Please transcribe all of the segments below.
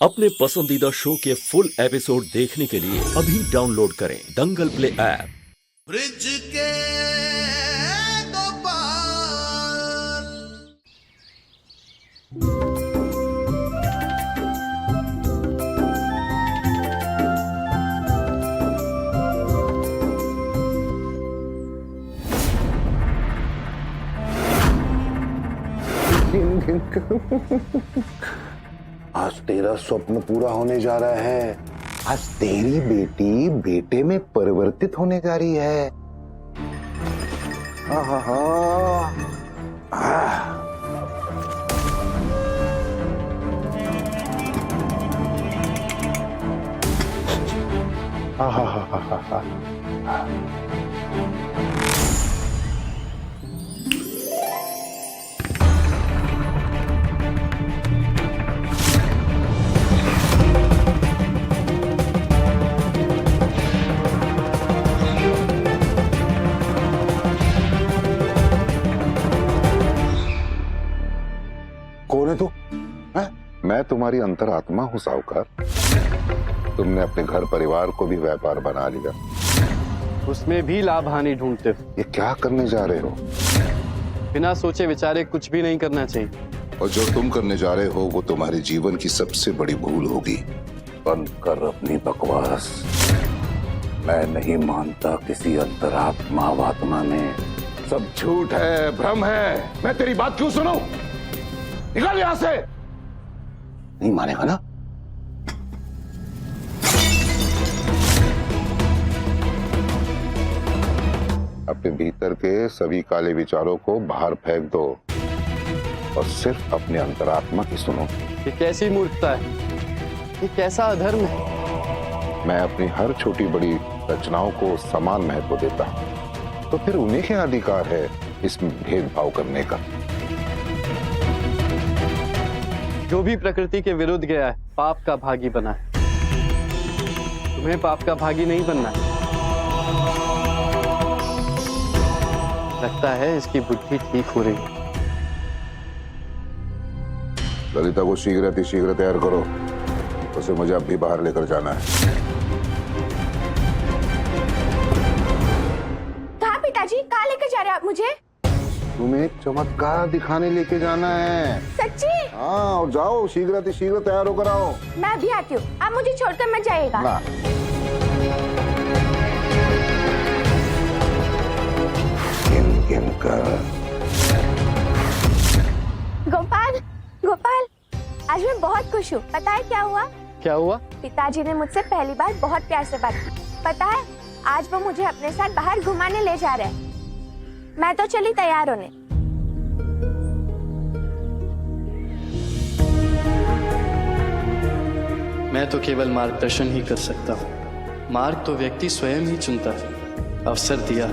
अपने पसंदीदा शो के फुल एपिसोड देखने के लिए अभी डाउनलोड करें दंगल प्ले ऐप। ब्रिज के दो पार। आज तेरा स्वप्न पूरा होने जा रहा है। आज तेरी बेटी बेटे में परिवर्तित होने जा रही है। कौन है तू? मैं तुम्हारी अंतरात्मा हूँ साहूकार। तुमने अपने घर परिवार को भी व्यापार बना लिया। उसमें भी लाभ हानि ढूंढते हो। ये क्या करने जा रहे हो? बिना सोचे विचारे कुछ भी नहीं करना चाहिए। और जो तुम करने जा रहे हो वो तुम्हारे जीवन की सबसे बड़ी भूल होगी। बंद कर अपनी बकवास। मैं नहीं मानता किसी अंतरात्मा वात्मा में। सब झूठ है, भ्रम है। मैं तेरी बात क्यों सुनूं? निकल यहां से। नहीं मानेगा ना? अपने भीतर के सभी काले विचारों को बाहर फेंक दो और सिर्फ अपने अंतरात्मा की सुनो। ये कैसी मूर्खता है? ये कैसा अधर्म है? मैं अपनी हर छोटी बड़ी रचनाओं को समान महत्व देता हूं, तो फिर उन्हीं के अधिकार है इसमें भेदभाव करने का। जो भी प्रकृति के विरुद्ध गया है पाप का भागी बना है। तुम्हें पाप का भागी नहीं बनना है। लगता है इसकी बुद्धि ठीक हो रही है। ललिता को शीघ्र तैयार करो। उसे मुझे अब भी बाहर लेकर जाना है। कहाँ पिताजी? कहाँ लेकर जा रहे हैं आप मुझे? तुम्हें एक चमत्कार दिखाने लेके जाना है। सच्ची? हाँ, और जाओ शीघ्र तैयार होकर आओ। मैं अभी आती हूँ, आप मुझे छोड़कर मत जाइएगा। ना। गिन कर। गोपाल, आज मैं बहुत खुश हूँ। पता है क्या हुआ? क्या हुआ? पिताजी ने मुझसे पहली बार बहुत प्यार से बात की। पता है, आज वो मुझे अपने साथ बाहर घुमाने ले जा रहे हैं। मैं तो चली तैयार होने। मैं तो केवल मार्गदर्शन ही कर सकता हूँ। मार्ग तो व्यक्ति स्वयं ही चुनता है। अवसर दिया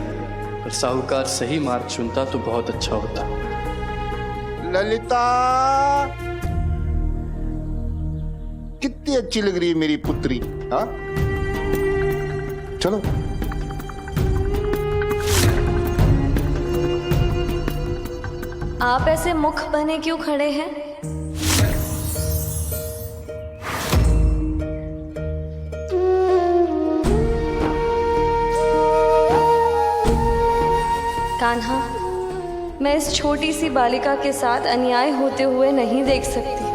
और साहूकार सही मार्ग चुनता तो बहुत अच्छा होता। ललिता, कितनी अच्छी लग रही है मेरी पुत्री। हाँ, चलो। आप ऐसे मुख बने क्यों खड़े हैं? कान्हा, मैं इस छोटी सी बालिका के साथ अन्याय होते हुए नहीं देख सकती।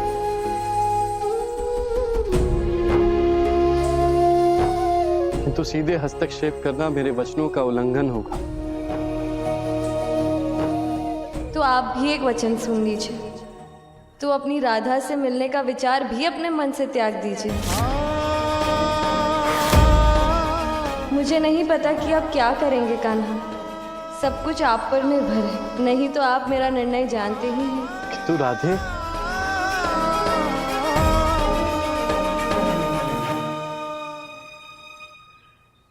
किंतु सीधे हस्तक्षेप करना मेरे वचनों का उल्लंघन होगा। तो आप भी एक वचन सुन लीजिए। तो अपनी राधा से मिलने का विचार भी अपने मन से त्याग दीजिए। मुझे नहीं पता कि आप क्या करेंगे कान्हा। सब कुछ आप पर निर्भर है। नहीं तो आप मेरा निर्णय जानते ही हैं। तू राधे,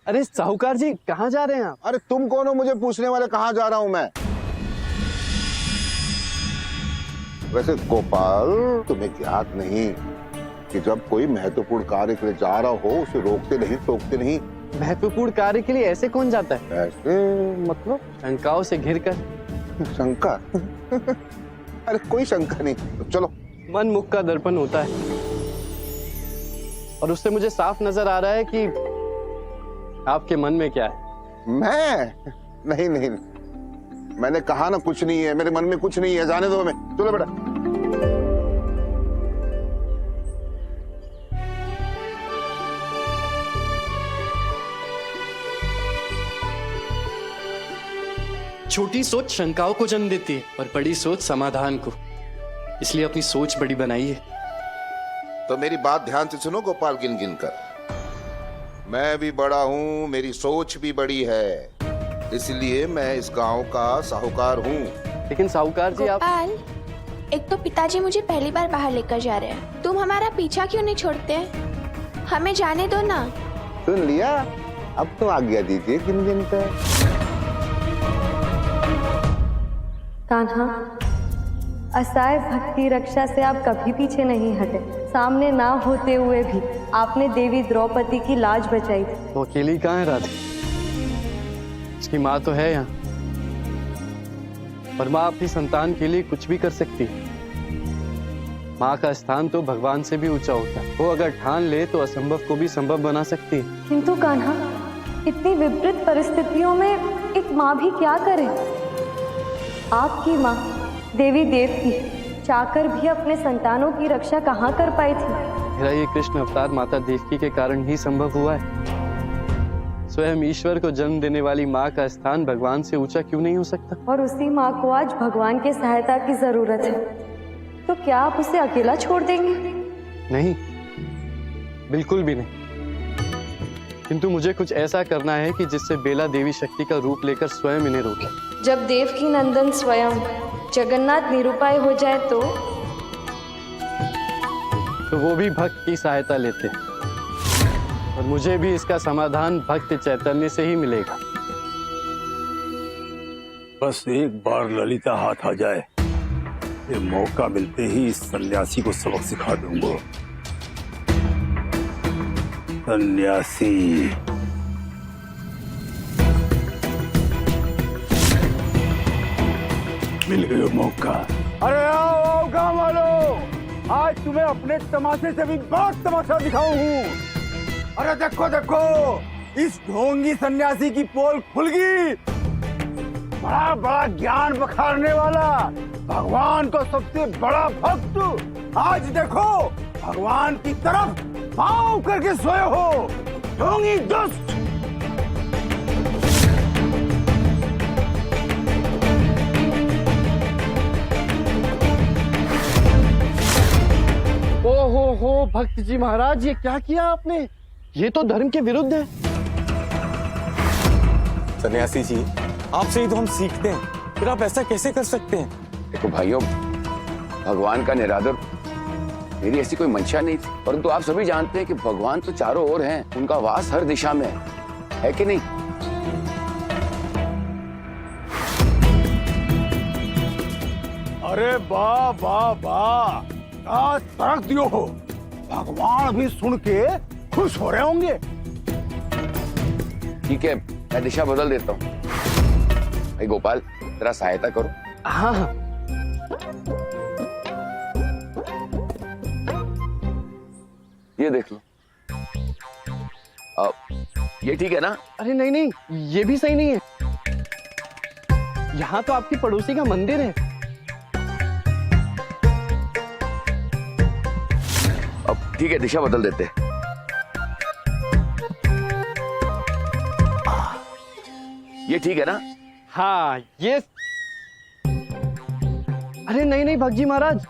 अरे साहूकार जी कहाँ जा रहे हैं आप? अरे तुम कौन हो मुझे पूछने वाले? कहाँ जा रहा हूं मैं? वैसे गोपाल, तुम्हें ज्ञात नहीं कि जब कोई महत्वपूर्ण कार्य के लिए जा रहा हो उसे रोकते नहीं, टोकते नहीं। महत्वपूर्ण कार्य के लिए ऐसे कौन जाता है? ऐसे मतलब? शंकाओं से घिर कर। शंका? अरे कोई शंका नहीं, तो चलो। मन मुख का दर्पण होता है। और उससे मुझे साफ नजर आ रहा है कि आपके मन में क्या है। मैं नहीं नहीं, मैंने कहा ना कुछ नहीं है, मेरे मन में कुछ नहीं है, जाने दो हमें। चलो बेटा। छोटी सोच शंकाओं को जन्म देती है और बड़ी सोच समाधान को, इसलिए अपनी सोच बड़ी बनाइए। तो मेरी बात ध्यान से सुनो गोपाल गिन गिन कर। मैं भी बड़ा हूँ, मेरी सोच भी बड़ी है, इसलिए मैं इस गांव का साहूकार हूँ। लेकिन साहूकार जी आप। गोपाल, एक तो पिताजी मुझे पहली बार बाहर लेकर जा रहे हैं, तुम हमारा पीछा क्यों नहीं छोड़ते? हमें जाने दो ना। सुन लिया, अब तो आज्ञा दीजिए गिन गिन कर। कान्हा, असहाय भक्ति रक्षा से आप कभी पीछे नहीं हटे। सामने ना होते हुए भी आपने देवी द्रौपदी की लाज बचाई थी। वो अकेली कहाँ है राधे? उसकी माँ तो है यहाँ, और माँ अपनी संतान के लिए कुछ भी कर सकती है। माँ का स्थान तो भगवान से भी ऊंचा होता है। वो अगर ठान ले तो असंभव को भी संभव बना सकती है। किंतु कान्हा, इतनी विपरीत परिस्थितियों में एक माँ भी क्या करे? आपकी माँ देवी देवकी चाहकर भी अपने संतानों की रक्षा कहाँ कर पाई थी? मेरा ये कृष्ण अवतार माता देवकी के कारण ही संभव हुआ है। स्वयं ईश्वर को जन्म देने वाली माँ का स्थान भगवान से ऊंचा क्यों नहीं हो सकता? और उसी माँ को आज भगवान के सहायता की जरूरत है, तो क्या आप उसे अकेला छोड़ देंगे? नहीं, बिल्कुल भी नहीं। किंतु मुझे कुछ ऐसा करना है कि जिससे बेला देवी शक्ति का रूप लेकर स्वयं इन्हें रोके। जब देवकी नंदन स्वयं जगन्नाथ निरुपाय हो जाए तो वो भी भक्त की सहायता लेते हैं, और मुझे भी इसका समाधान भक्त चैतन्य से ही मिलेगा। बस एक बार ललिता हाथ आ जाए, ये मौका मिलते ही इस सन्यासी को सबक सिखा दूंगा। सन्यासी, मिल गया मौका। अरे आओ गाँव वालों, आज तुम्हें अपने तमाशे से भी बहुत तमाशा दिखाऊं हूँ। अरे देखो देखो, इस ढोंगी सन्यासी की पोल खुल गई। बड़ा बड़ा ज्ञान बखारने वाला, भगवान का सबसे बड़ा भक्त, आज देखो भगवान की तरफ पाँव करके सोए हो। ढोंगी दुष्ट। हो भक्त जी महाराज, ये क्या किया आपने? ये तो धर्म के विरुद्ध है। सन्यासी जी, आपसे ही तो हम सीखते हैं, फिर आप ऐसा कैसे कर सकते हैं? देखो भाइयों, भगवान का निरादर मेरी ऐसी कोई मंशा नहीं थी, परंतु आप सभी जानते हैं कि भगवान तो चारों ओर हैं, उनका वास हर दिशा में है कि नहीं? अरे वाह वाह वाह, आज तरक दियो हो। भगवान भी सुन के खुश हो रहे होंगे। ठीक है, मैं दिशा बदल देता हूँ। भाई गोपाल, जरा सहायता करो। हाँ हाँ। ये देख लो। ये ठीक है ना? अरे नहीं नहीं, ये भी सही नहीं है। यहाँ तो आपकी पड़ोसी का मंदिर है। अब ठीक है, दिशा बदल देते हैं। ये ठीक है ना? हाँ ये। अरे नहीं नहीं भक्त जी महाराज,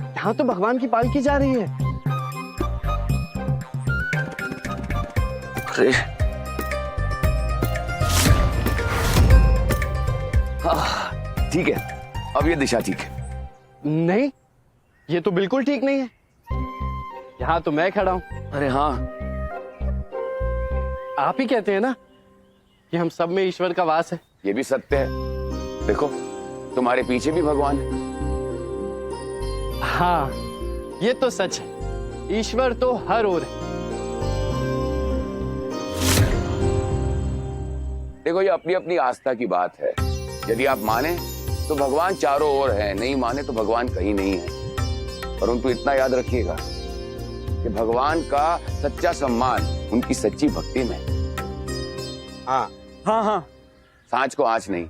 यहाँ तो भगवान की पालकी जा रही है। अरे ठीक है, अब ये दिशा ठीक है। नहीं, ये तो बिल्कुल ठीक नहीं है। यहाँ तो मैं खड़ा हूं। अरे हाँ, आप ही कहते हैं ना कि हम सब में ईश्वर का वास है। ये भी सत्य है। देखो, तुम्हारे पीछे भी भगवान है। हाँ, ये तो सच है। ईश्वर तो हर ओर है। देखो, ये अपनी अपनी आस्था की बात है। यदि आप माने तो भगवान चारों ओर है, नहीं माने तो भगवान कहीं नहीं है। परंतु इतना याद रखिएगा कि भगवान का सच्चा सम्मान उनकी सच्ची भक्ति में। हाँ हाँ हाँ, सांच को आंच नहीं,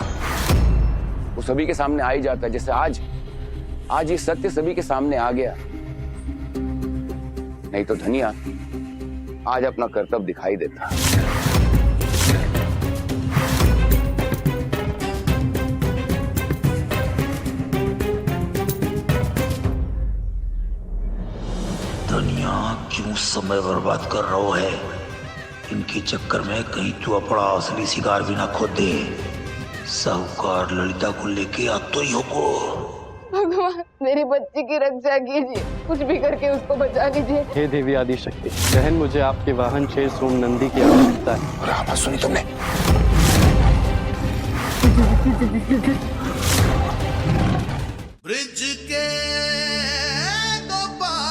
वो सभी के सामने आ ही जाता है। जैसे आज ये सत्य सभी के सामने आ गया, नहीं तो धनिया आज अपना कर्तव्य दिखाई देता। दुनिया क्यों समय बर्बाद कर रहा है? इनके चक्कर में कहीं तू अपना असली शिकार भी ना खो दे। साहूकार ललिता को लेके आ तो ही होगो। भगवान मेरी बच्ची की रक्षा कीजिए, कुछ भी करके उसको बचा लीजिए। हे देवी आदि शक्ति, बहन मुझे आपके वाहन शेर सोम नंदी की आवश्यकता है। और आवाज सुनी तुमने? ब्रिज के दो पार।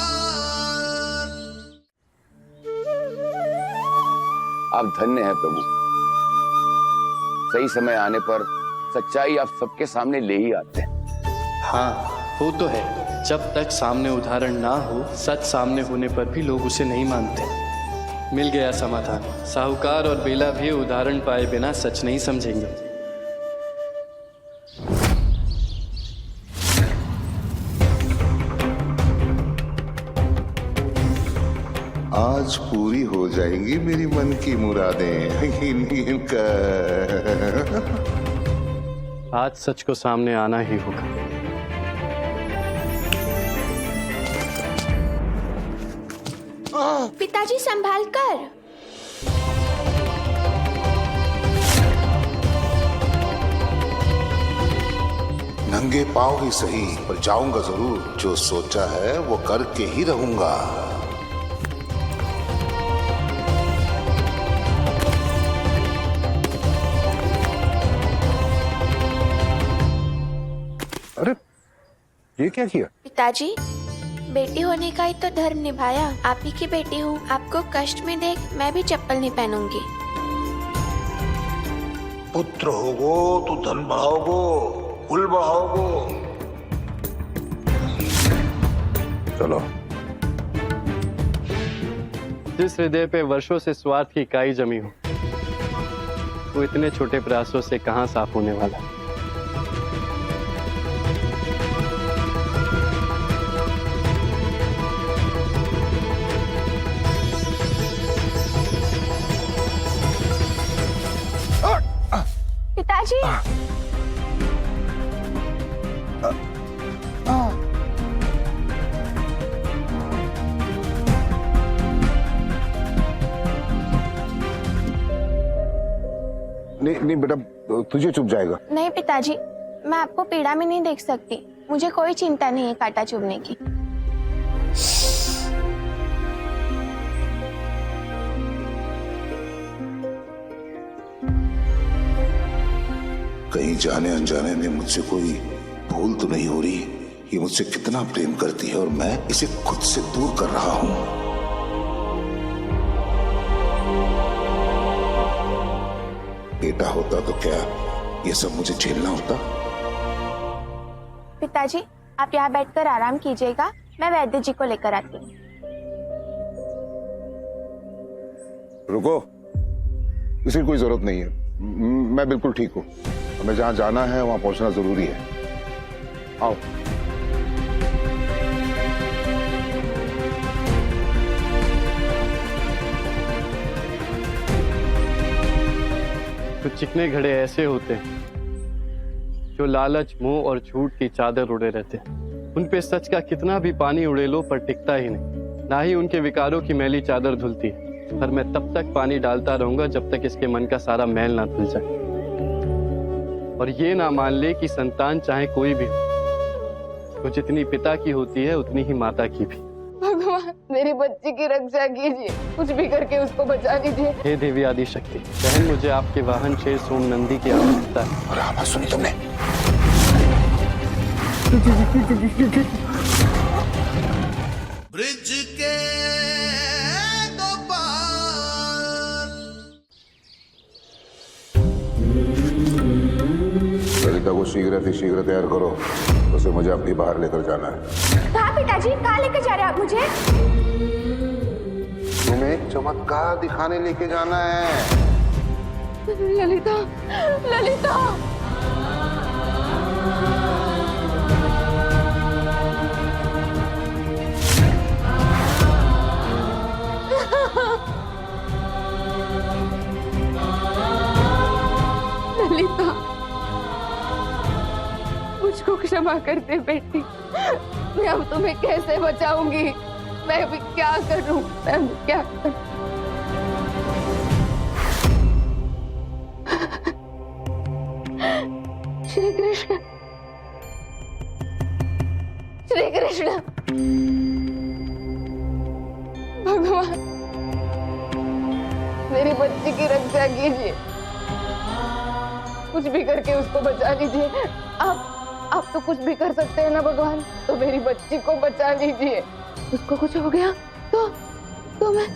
आप धन्य हैं प्रभु, सही समय आने पर सच्चाई आप सबके सामने ले ही आते हैं। हाँ वो तो है, जब तक सामने उदाहरण ना हो, सच सामने होने पर भी लोग उसे नहीं मानते। मिल गया समाधान। साहूकार और बेला भी उदाहरण पाए बिना सच नहीं समझेंगे। आज पूरी हो जाएंगी मेरी मन की मुरादें। इनका आज सच को सामने आना ही होगा। पिताजी संभाल कर। नंगे पाँव ही सही, पर जाऊंगा जरूर। जो सोचा है वो करके ही रहूंगा। अरे ये क्या किया? पिताजी, बेटी होने का ही तो धर्म निभाया। आप ही की बेटी हूँ, आपको कष्ट में देख मैं भी चप्पल नहीं पहनूंगी। पुत्र होगो तो धन बढ़ाओगो, कुल बढ़ाओगो। चलो। जिस हृदय पे वर्षों से स्वार्थ की काई जमी हो, वो इतने छोटे प्रयासों से कहाँ साफ होने वाला। पिताजी, नहीं बेटा, तुझे चुप जाएगा। नहीं पिताजी, मैं आपको पीड़ा में नहीं देख सकती। मुझे कोई चिंता नहीं है कांटा चुभने की। कहीं जाने अनजाने में मुझसे कोई भूल तो नहीं हो रही? ये मुझसे कितना प्रेम करती है और मैं इसे खुद से दूर कर रहा हूं। बेटा होता तो क्या ये सब मुझे झेलना होता? पिताजी, आप यहाँ बैठकर आराम कीजिएगा, मैं वैद्य जी को लेकर आती हूँ। रुको, इसकी कोई जरूरत नहीं है। मैं बिल्कुल ठीक हूँ। हमें जहाँ जाना है वहाँ पहुँचना जरूरी है। आओ। कुछ चिकने घड़े ऐसे होते हैं जो लालच, मोह और झूठ की चादर उड़े रहते हैं। उन पे सच का कितना भी पानी उड़े लो पर टिकता ही नहीं, ना ही उनके विकारों की मैली चादर धुलती है। पर मैं तब तक पानी डालता रहूंगा जब तक इसके मन का सारा मैल ना धुल जाए और ये ना मान ले कि संतान चाहे कोई भी हो, तो जितनी पिता की होती है उतनी ही माता की भी। भगवान मेरी बच्ची की रक्षा कीजिए, कुछ भी करके उसको बचा लीजिए। हे देवी आदि शक्ति, बहन मुझे आपके वाहन शेर सोम नंदी की आवश्यकता है। और आवाज सुनी तुमने? ब्रिज के दो पार। ललिता को शीघ्र तैयार करो, उसे मुझे अपनी बाहर लेकर जाना है। कहाँ पिताजी, कहाँ लेकर जा रहे हैं आप मुझे? तुम्हें एक चमत्कार दिखाने लेके जाना है। ललिता, ललिता। ललिता, मुझको क्षमा कर दे बेटी। मैं अब तुम्हें कैसे बचाऊंगी? मैं अभी क्या करूं? मैं अभी क्या करूं? श्री कृष्ण, श्री कृष्ण, भगवान, मेरी बच्ची की रक्षा कीजिए। कुछ भी करके उसको बचा लीजिए। आप तो कुछ भी कर सकते हैं ना भगवान, तो मेरी बच्ची को बचा लीजिए। उसको कुछ हो गया तो मैं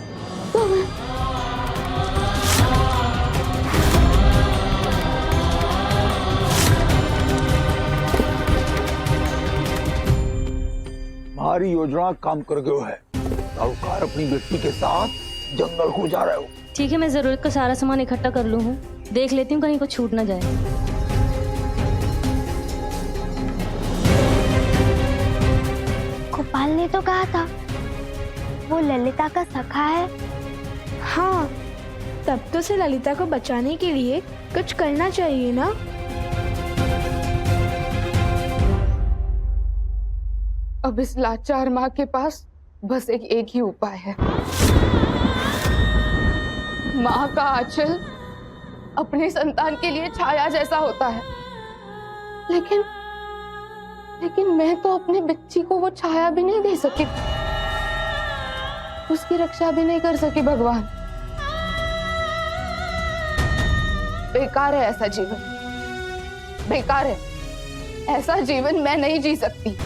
हमारी योजना काम कर गयो है। साहूकार अपनी बेटी के साथ जंगल को जा रहे हो। ठीक है, मैं जरूरत का सारा सामान इकट्ठा कर लूँ हूँ, देख लेती हूँ कहीं कुछ छूट ना जाए। गोपाल ने तो कहा था वो ललिता का सखा है। हाँ, तब तो उसे ललिता को बचाने के लिए कुछ करना चाहिए ना। अब इस लाचार माँ के पास बस एक ही उपाय है। माँ का आंचल अपने संतान के लिए छाया जैसा होता है, लेकिन मैं तो अपनी बच्ची को वो छाया भी नहीं दे सकी, उसकी रक्षा भी नहीं कर सकी। भगवान, बेकार है ऐसा जीवन, बेकार है ऐसा जीवन। मैं नहीं जी सकती।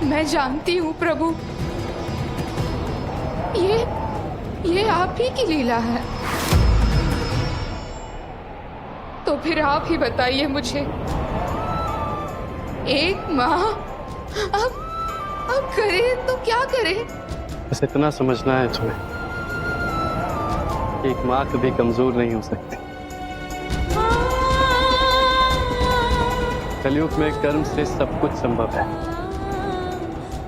मैं जानती हूँ प्रभु, ये आप ही की लीला है। तो फिर आप ही बताइए मुझे, एक माँ अब करे तो क्या करे? बस इतना समझना है तुम्हें, एक माँ कभी कमजोर नहीं हो सकती। कलयुग में कर्म से सब कुछ संभव है।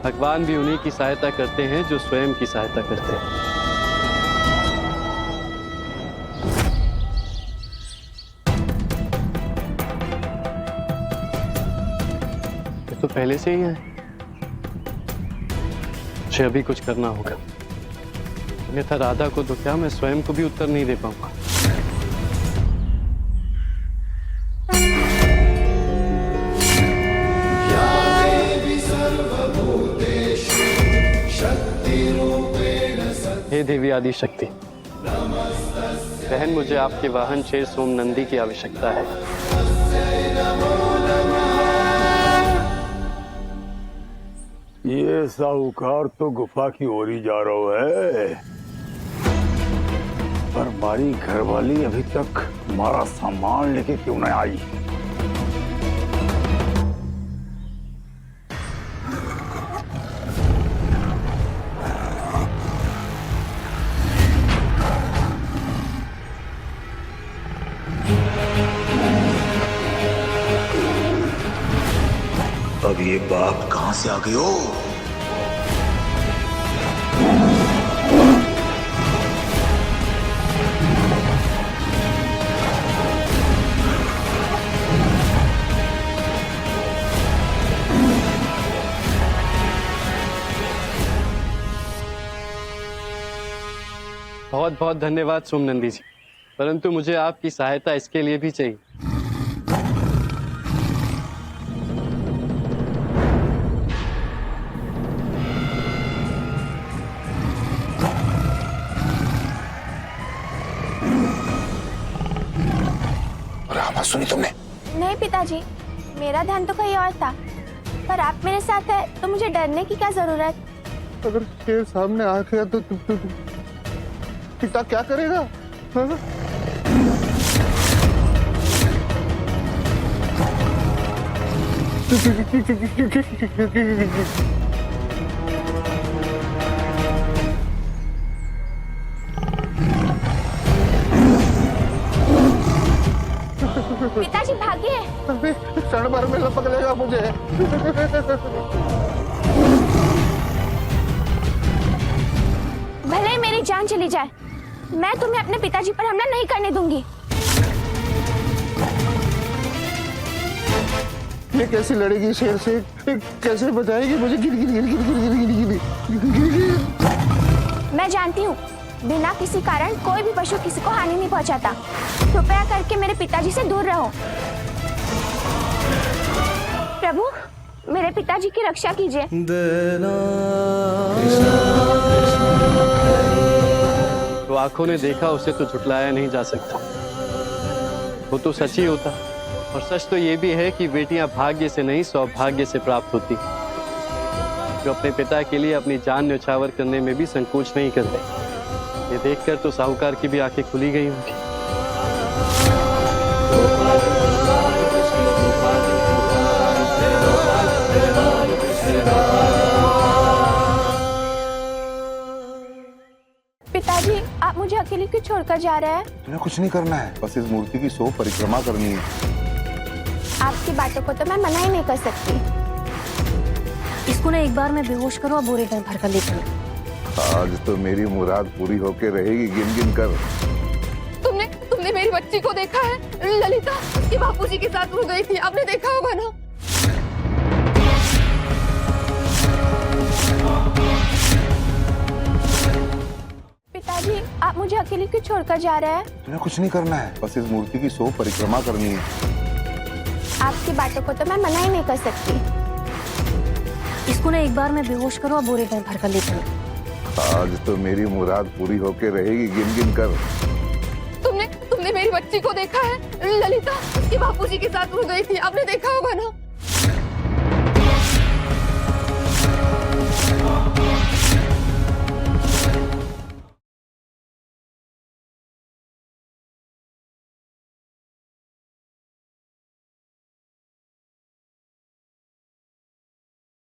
भगवान भी उन्हीं की सहायता करते हैं जो स्वयं की सहायता करते हैं। ये तो पहले से ही है, मुझे अभी कुछ करना होगा, अन्यथा राधा को तो क्या मैं स्वयं को भी उत्तर नहीं दे पाऊंगा। हे देवी आदि शक्ति, बहन, मुझे आपके वाहन शेर सोम नंदी की आवश्यकता है। ये साहूकार तो गुफा की ओर ही जा रहा है, पर हमारी घरवाली अभी तक हमारा सामान लेके क्यों नहीं आई? अब ये बाप कहां से आ गए हो? बहुत बहुत धन्यवाद सोमनंदी जी, परंतु मुझे आपकी सहायता इसके लिए भी चाहिए। और आवाज सुनी तुमने? नहीं पिताजी, मेरा ध्यान तो कहीं और था, पर आप मेरे साथ है तो मुझे डरने की क्या जरूरत? अगर शेर सामने आ गया तो पिता क्या करेगा? हाँ? पिताजी भागिए। क्षण भर में लपक लेगा मुझे। भले ही मेरी जान चली जाए, मैं तुम्हें अपने पिताजी पर हमला नहीं करने दूंगी। ये कैसे लड़ेगी शेर से? कैसे बचाएगी मुझे? मैं जानती हूँ, बिना किसी कारण कोई भी पशु किसी को हानि नहीं पहुँचाता। कृपया करके मेरे पिताजी से दूर रहो। प्रभु, मेरे पिताजी की रक्षा कीजिए। तो आंखों ने देखा उसे तो झुटलाया नहीं जा सकता, वो तो सच ही होता। और सच तो ये भी है कि बेटियां भाग्य से नहीं सौभाग्य से प्राप्त होती, जो अपने पिता के लिए अपनी जान न्यौछावर करने में भी संकोच नहीं करते। ये देखकर तो साहूकार की भी आंखें खुली गई होंगी। पिताजी, आप मुझे अकेले क्यों छोड़कर जा रहे हैं? तुम्हें कुछ नहीं करना है, बस इस मूर्ति की 100 परिक्रमा करनी है। आपकी बातों को तो मैं मना ही नहीं कर सकती। इसको ना एक बार में बेहोश करो और बोरे में भर कर ले चलो। आज तो मेरी मुराद पूरी होके रहेगी, गिन गिन कर। तुमने मेरी बच्ची को देखा है? ललिता उसके बापूजी के साथ वो गई थी, आपने देखा होगा ना? पिताजी, आप मुझे अकेले क्यों छोड़कर जा रहे हैं? तुम्हें कुछ नहीं करना है, बस इस मूर्ति की 100 परिक्रमा करनी है। आपकी बातों को तो मैं मना ही नहीं कर सकती। इसको ना एक बार में बेहोश करो और बोरे में भर कर ले चलो। आज तो मेरी मुराद पूरी होके रहेगी, गिन गिन कर। तुमने मेरी बच्ची को देखा है? ललिता उसके बापूजी के साथ वो गई थी, आपने देखा होगा ना?